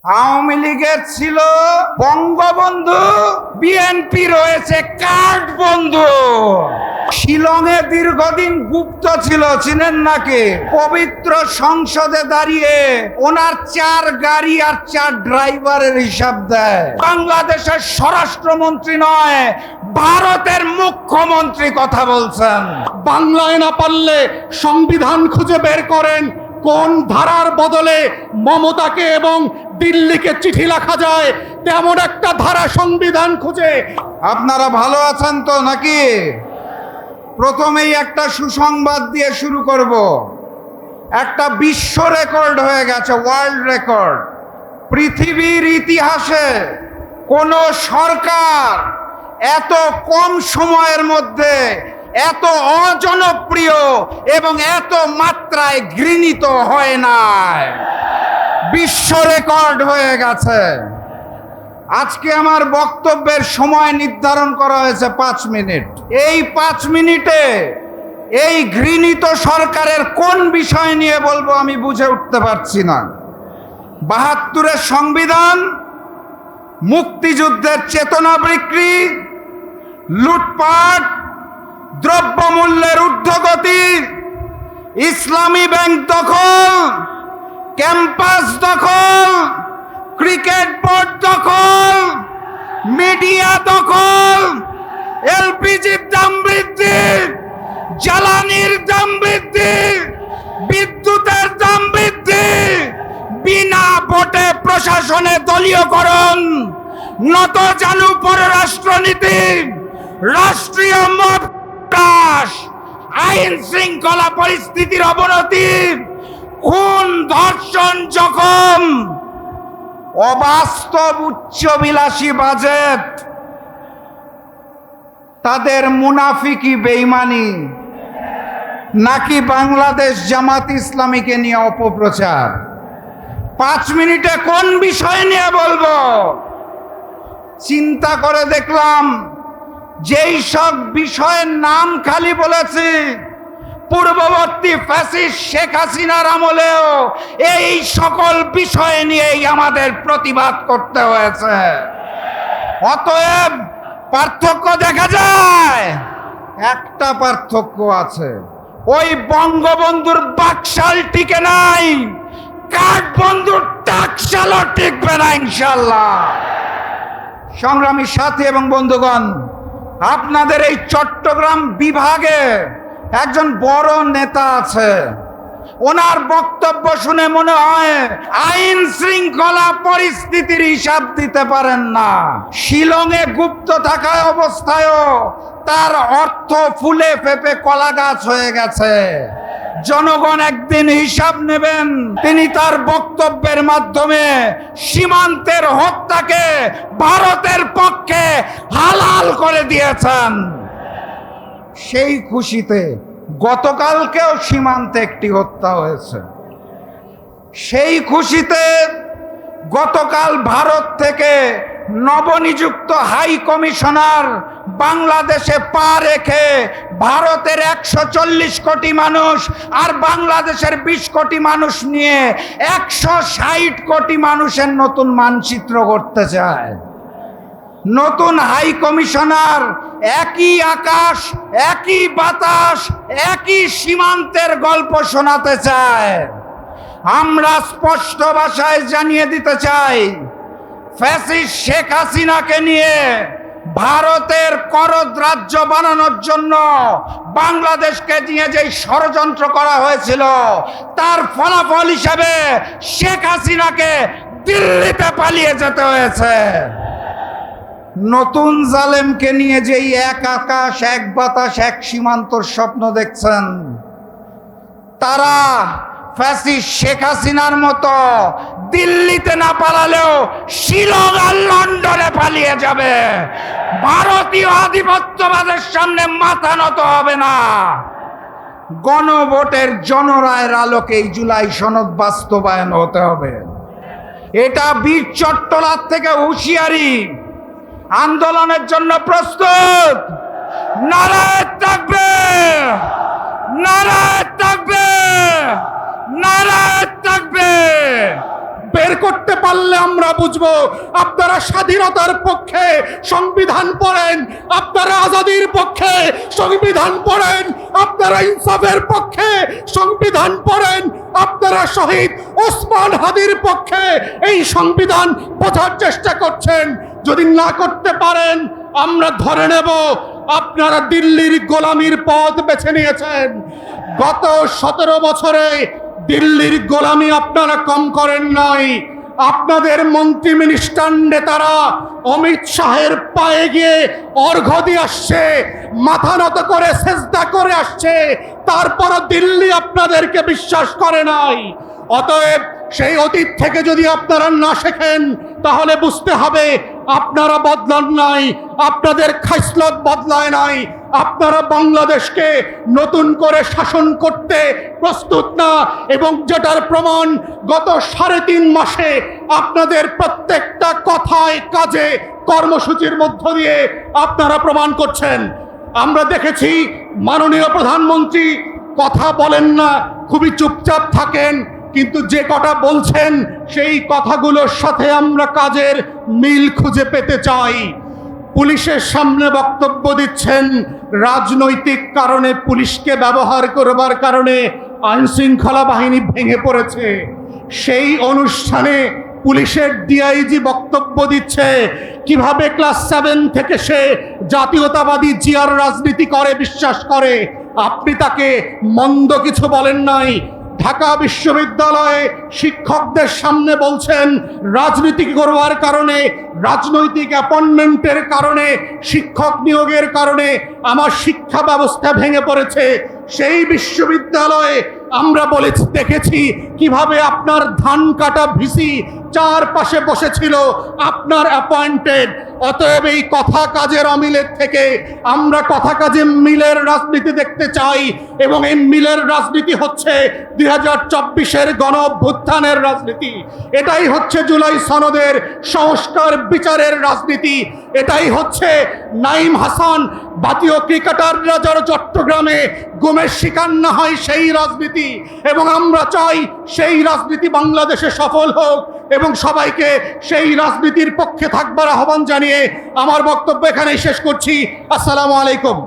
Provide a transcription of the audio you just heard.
আওয়ামী লীগের ছিল বঙ্গবন্ধু, বিএনপি রয়েছে কার্ড বন্ধু। শিলংয়ে দীর্ঘদিন গুপ্ত ছিল, চিনেন নাকি? পবিত্র সংসদে দাঁড়িয়ে ওনার 4 গাড়ি আর 4 ড্রাইভারের হিসাব দেয়। বাংলাদেশের স্বরাষ্ট্রমন্ত্রী নয়, ভারতের মুখ্যমন্ত্রী কথা বলছেন। বাংলায় না পারলে সংবিধান খুঁজে বের করেন কোন ধারার বদলে মমতাকে এবং দিল্লিকে চিঠি লেখা যায়, তেমন একটা ধারা সংবিধান খুঁজে। আপনারা ভালো আছেন তো নাকি? প্রথমেই একটা সুসংবাদ দিয়ে শুরু করব। একটা বিশ্ব রেকর্ড হয়ে গেছে, ওয়ার্ল্ড রেকর্ড। পৃথিবীর ইতিহাসে কোন সরকার এত কম সময়ের মধ্যে এত অজনপ্রিয় এবং এত মাত্রায় ঘৃণিত হয় নাই। বিশ্ব রেকর্ড হয়ে গেছে। আজকে আমার বক্তব্যের সময় নির্ধারণ করা হয়েছে 5 মিনিট। এই 5 মিনিটে এই ঘৃণিত সরকারের কোন বিষয় নিয়ে বলবো আমি বুঝে উঠতে পারছি না। 72-এর সংবিধান, মুক্তিযুদ্ধের চেতনা বিক্রি, লুটপাট, দ্রব্যমূল্যের ঊর্ধ্বগতি, ইসলামী ব্যাংক দখল, ক্যাম্পাস দখল, ক্রিকেট বোর্ড দখল, মিডিয়া দখল, এলপিজির দাম বৃদ্ধি, জ্বালানির দাম বৃদ্ধি, বিদ্যুতের দাম বৃদ্ধি, বিনা ভোটে প্রশাসনে দলীয়করণ, নতজানু পররাষ্ট্রনীতি, রাষ্ট্রীয় মব হ্রাস, আইন শৃঙ্খলা পরিস্থিতির অবনতি, খুন, ধর্ষণ, জখম, অবাস্তব উচ্চবিলাসী বাজেট, তাদের মুনাফিকি বেঈমানি, নাকি বাংলাদেশ জামাত ইসলামীকে নিয়ে অপপ্রচার? 5 মিনিটে কোন বিষয় নিয়ে বলবো? চিন্তা করে দেখলাম যেই সব বিষয়ের নাম খালি বলেছি, পূর্ববর্তী ফ্যাসিস্ট শেখ হাসিনার আমলেও এই সকল বিষয় নিয়েই আমাদের প্রতিবাদ করতে হয়েছে। অতএব পার্থক্য দেখা যায়। একটা পার্থক্য আছে, ওই বঙ্গবন্ধুর বাকশাল টিকে নাই, কাঠ বন্ধুর টাকশালও টিকবে না ইনশাল্লাহ। সংগ্রামী সাথী এবং বন্ধুগণ, আপনাদের এই চট্টগ্রাম বিভাগে একজন বড় নেতা আছে। ওনার বক্তব্য শুনে মনে হয় আইন শৃঙ্খলা পরিস্থিতির হিসাব দিতে পারেন না। শিলংয়ে গুপ্ত থাকা অবস্থায়ও তার অর্থ ফুলে ফেপে কলা গাছ হয়ে গেছে। জনগণ একদিন হিসাব নেবেন। তিনি তার বক্তব্যের মাধ্যমে সীমান্তের হত্যাকে ভারতের পক্ষে হালাল করে দিয়েছেন। সেই খুশিতে গতকালকেও সীমান্তে একটি হত্যা হয়েছে। সেই খুশিতে গতকাল ভারত থেকে নবনিযুক্ত হাই কমিশনার বাংলাদেশে পা রেখে ভারতের 140 কোটি মানুষ আর বাংলাদেশের 20 কোটি মানুষ নিয়ে 160 কোটি মানুষের নতুন মানচিত্র করতে চায়। নতুন হাই কমিশনার একই আকাশ, একই বাতাস, একই সীমান্তের গল্প শোনাতে চায়। আমরা স্পষ্ট ভাষায় জানিয়ে দিতে চাই, ফ্যাসিস্ট শেখ হাসিনাকে নিয়ে ভারতের করদ রাজ্য বানানোর জন্য বাংলাদেশকে নিয়ে যে ষড়যন্ত্র করা হয়েছিল, তার ফলাফল হিসেবে শেখ হাসিনাকে দিল্লিতে পালিয়ে যেতে হয়েছে। নতুন জালেমকে নিয়ে যেই এক আকাশ, এক বাতাস, এক সীমান্তর স্বপ্ন দেখছেন, তারা ফ্যাসিস্ট শেখ হাসিনার মতো দিল্লিতে না পালালেও শিলং আর লন্ডনে পালিয়ে যাবে। ভারতীয় আধিপত্যবাদের সামনে মাথা নত হবে না। গণভোটের জনরায়ের আলোকে এই জুলাই সনদ বাস্তবায়ন হতে হবে। এটা বীর চট্টলার থেকে হুঁশিয়ারি। আন্দোলনের জন্য প্রস্তুত? নারায়ে তাকবীর, নারায়ে তাকবীর, নারায়ে তাকবীর। বের করতে পারলে আমরা বুঝবো আপনারা স্বাধীনতার পক্ষে সংবিধান পড়েন, আপনারা আজাদির পক্ষে সংবিধান পড়েন, আপনারা ইনসাফের পক্ষে সংবিধান পড়েন, আপনারা শহীদ ওসমান হাদির পক্ষে এই সংবিধান বোঝার চেষ্টা করছেন। যদি না করতে পারেন আমরা ধরে নেব আপনারা দিল্লির গোলামির পথ বেছে নিয়েছেন। গত 17 বছরে দিল্লির গোলামি আপনারা কম করেন নাই। আপনাদের মন্ত্রী মিনিস্টার নেতারা অমিত শাহের পায়ে গিয়ে অর্ঘ্য দিয়ে আসছে, মাথা নত করে সেজদা করে আসছে, তারপরও দিল্লি আপনাদেরকে বিশ্বাস করে নাই। অতএব সেই অতীত থেকে যদি আপনারা না শেখেন তাহলে বুঝতে হবে আপনারা বদলান নাই, আপনাদের খাসলত বদলায় নাই, আপনারা বাংলাদেশকে নতুন করে শাসন করতে প্রস্তুত না। এবং যেটার প্রমাণ গত 3.5 মাসে আপনাদের প্রত্যেকটা কথায় কাজে কর্মসূচির মধ্য দিয়ে আপনারা প্রমাণ করছেন। আমরা দেখেছি মাননীয় প্রধানমন্ত্রী কথা বলেন না, খুবই চুপচাপ থাকেন, কিন্তু যে কথা বলছেন সেই কথাগুলোর সাথে আমরা কাজের মিল খুঁজে পেতে চাই। পুলিশের সামনে বক্তব্য দিচ্ছেন, রাজনৈতিক কারণে পুলিশকে ব্যবহার করবার কারণে আইনশৃঙ্খলা বাহিনী ভেঙে পড়েছে। সেই অনুষ্ঠানে পুলিশের ডিআইজি বক্তব্য দিচ্ছে কিভাবে ক্লাস 7 থেকে সে জাতীয়তাবাদী জিয়ার রাজনীতি করে বিশ্বাস করে। আপনি তাকে মন্দ কিছু বলেন নাই। ঢাকা বিশ্ববিদ্যালয়ে শিক্ষকদের সামনে বলছেন রাজনীতি করবার কারণে, রাজনৈতিক অ্যাপয়েন্টমেন্টের কারণে, শিক্ষক নিয়োগের কারণে আমার শিক্ষা ব্যবস্থা ভেঙে পড়েছে। সেই বিশ্ববিদ্যালয়ে আমরা দেখেছি কিভাবে আপনার ধান কাটা ভিসি চারপাশে বসেছিল আপনার অ্যাপয়েন্টেড। অতএব এই কথা কাজের অমিলের থেকে আমরা কথা কাজে মিলের রাজনীতি দেখতে চাই, এবং এই মিলের রাজনীতি হচ্ছে 2024-এর গণ অভ্যুত্থানের রাজনীতি। এটাই হচ্ছে জুলাই সনদের সংস্কার বিচারের রাজনীতি। এটাই হচ্ছে নাইম হাসান জাতীয় ক্রিকেটাররা যারা চট্টগ্রামে গুমের শিকার না হয় সেই রাজনীতি। এবং আমরা চাই সেই রাজনীতি বাংলাদেশে সফল হোক এবং সবাইকে সেই রাজনীতির পক্ষে থাকবার আহ্বান জানিয়ে আমার বক্তব্য এখানেই শেষ করছি। আসসালামু আলাইকুম।